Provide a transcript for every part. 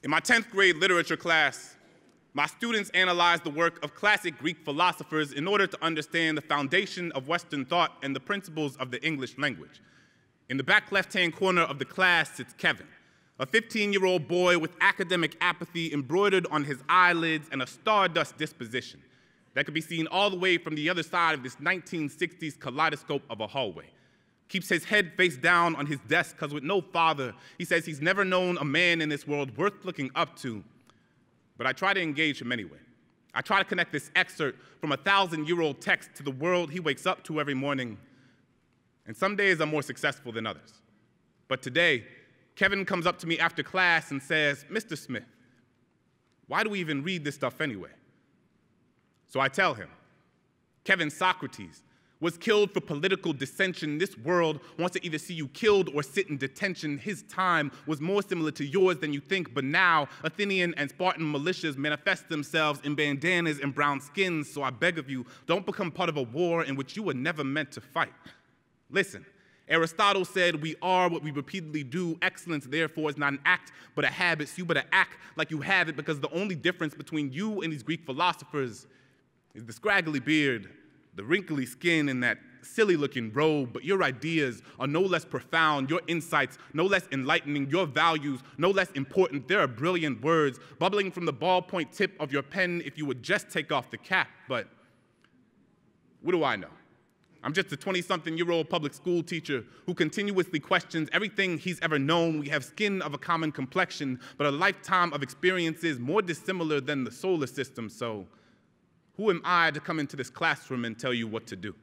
In my 10th grade literature class, my students analyzed the work of classic Greek philosophers in order to understand the foundation of Western thought and the principles of the English language. In the back left-hand corner of the class sits Kevin, a 15-year-old boy with academic apathy embroidered on his eyelids and a stardust disposition that could be seen all the way from the other side of this 1960s kaleidoscope of a hallway. Keeps his head face down on his desk because with no father, he says he's never known a man in this world worth looking up to. But I try to engage him anyway. I try to connect this excerpt from a 1,000-year-old text to the world he wakes up to every morning. And some days I'm more successful than others. But today, Kevin comes up to me after class and says, "Mr. Smith, why do we even read this stuff anyway?" So I tell him, Kevin, Socrates was killed for political dissension. This world wants to either see you killed or sit in detention. His time was more similar to yours than you think, but now Athenian and Spartan militias manifest themselves in bandanas and brown skins, so I beg of you, don't become part of a war in which you were never meant to fight. Listen, Aristotle said we are what we repeatedly do. Excellence, therefore, is not an act, but a habit. So you better act like you have it, because the only difference between you and these Greek philosophers is the scraggly beard, the wrinkly skin, and that silly-looking robe. But your ideas are no less profound, your insights no less enlightening, your values no less important. There are brilliant words bubbling from the ballpoint tip of your pen if you would just take off the cap. But what do I know? I'm just a 20-something-year-old public school teacher who continuously questions everything he's ever known. We have skin of a common complexion, but a lifetime of experiences more dissimilar than the solar system. So who am I to come into this classroom and tell you what to do?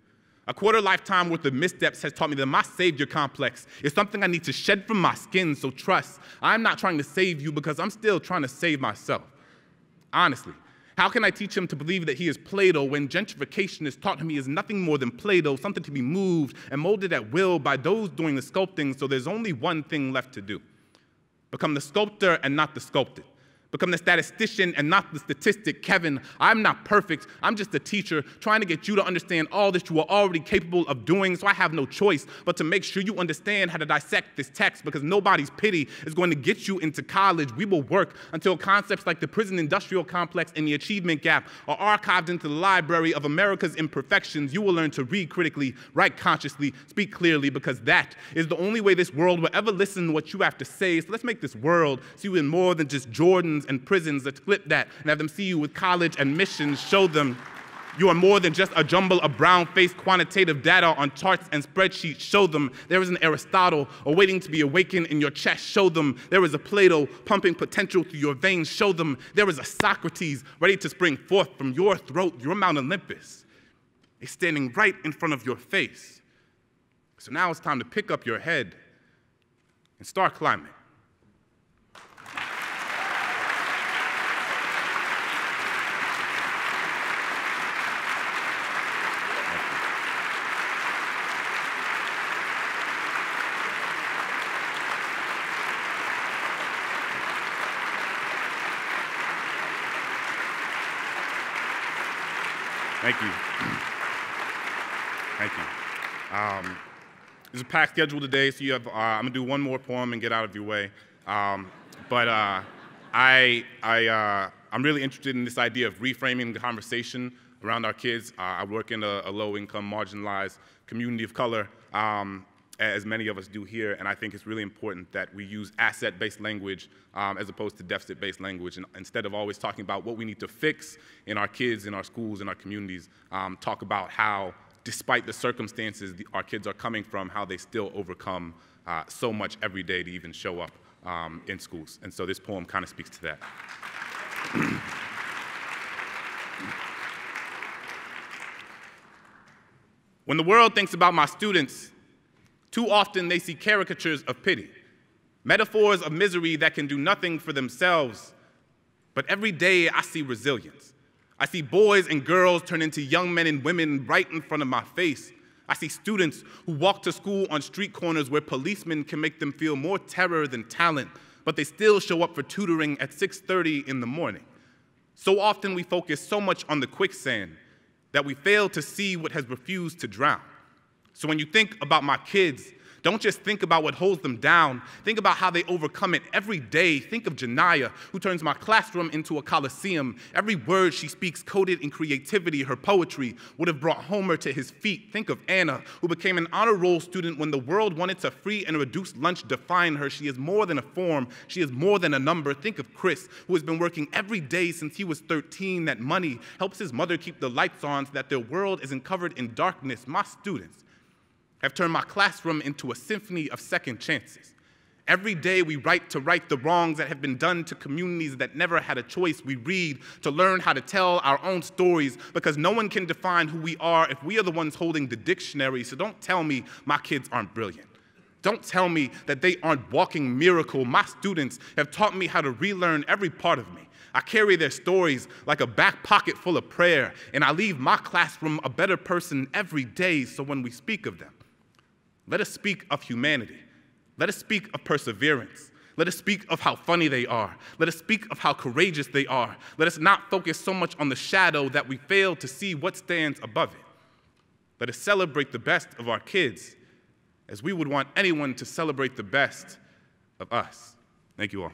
A quarter lifetime worth of missteps has taught me that my savior complex is something I need to shed from my skin. So trust, I'm not trying to save you because I'm still trying to save myself. Honestly, how can I teach him to believe that he is Plato when gentrification has taught him he is nothing more than Play-Doh, something to be moved and molded at will by those doing the sculpting? So there's only one thing left to do. Become the sculptor and not the sculpted. Become the statistician and not the statistic. Kevin, I'm not perfect. I'm just a teacher trying to get you to understand all that you are already capable of doing, so I have no choice but to make sure you understand how to dissect this text, because nobody's pity is going to get you into college. We will work until concepts like the prison industrial complex and the achievement gap are archived into the library of America's imperfections. You will learn to read critically, write consciously, speak clearly, because that is the only way this world will ever listen to what you have to say. So let's make this world see you in more than just Jordans and prisons. Let's flip that and have them see you with college admissions. Show them you are more than just a jumble of brown-faced quantitative data on charts and spreadsheets. Show them there is an Aristotle awaiting to be awakened in your chest. Show them there is a Plato pumping potential through your veins. Show them there is a Socrates ready to spring forth from your throat. Your Mount Olympus is standing right in front of your face. So now it's time to pick up your head and start climbing. Thank you. Thank you. There's a packed schedule today, so you have, I'm going to do one more poem and get out of your way. I'm really interested in this idea of reframing the conversation around our kids. I work in a low-income, marginalized community of color, as many of us do here, and I think it's really important that we use asset-based language as opposed to deficit-based language. And instead of always talking about what we need to fix in our kids, in our schools, in our communities, talk about how, despite the circumstances our kids are coming from, how they still overcome so much every day to even show up in schools. And so this poem kind of speaks to that. When the world thinks about my students, too often they see caricatures of pity, metaphors of misery that can do nothing for themselves. But every day I see resilience. I see boys and girls turn into young men and women right in front of my face. I see students who walk to school on street corners where policemen can make them feel more terror than talent, but they still show up for tutoring at 6:30 in the morning. So often we focus so much on the quicksand that we fail to see what has refused to drown. So when you think about my kids, Don't just think about what holds them down. Think about how they overcome it every day. Think of Janiyah, who turns my classroom into a coliseum. Every word she speaks coded in creativity. Her poetry would have brought Homer to his feet. Think of Anna, who became an honor roll student when the world wanted to free and reduce lunch define her. She is more than a form. She is more than a number. Think of Chris, who has been working every day since he was 13. That money helps his mother keep the lights on so that their world isn't covered in darkness. My students have turned my classroom into a symphony of second chances. Every day we write to right the wrongs that have been done to communities that never had a choice. We read to learn how to tell our own stories, because no one can define who we are if we are the ones holding the dictionary. So don't tell me my kids aren't brilliant. Don't tell me that they aren't walking miracle. My students have taught me how to relearn every part of me. I carry their stories like a back pocket full of prayer, and I leave my classroom a better person every day. So when we speak of them, let us speak of humanity. Let us speak of perseverance. Let us speak of how funny they are. Let us speak of how courageous they are. Let us not focus so much on the shadow that we fail to see what stands above it. Let us celebrate the best of our kids as we would want anyone to celebrate the best of us. Thank you all.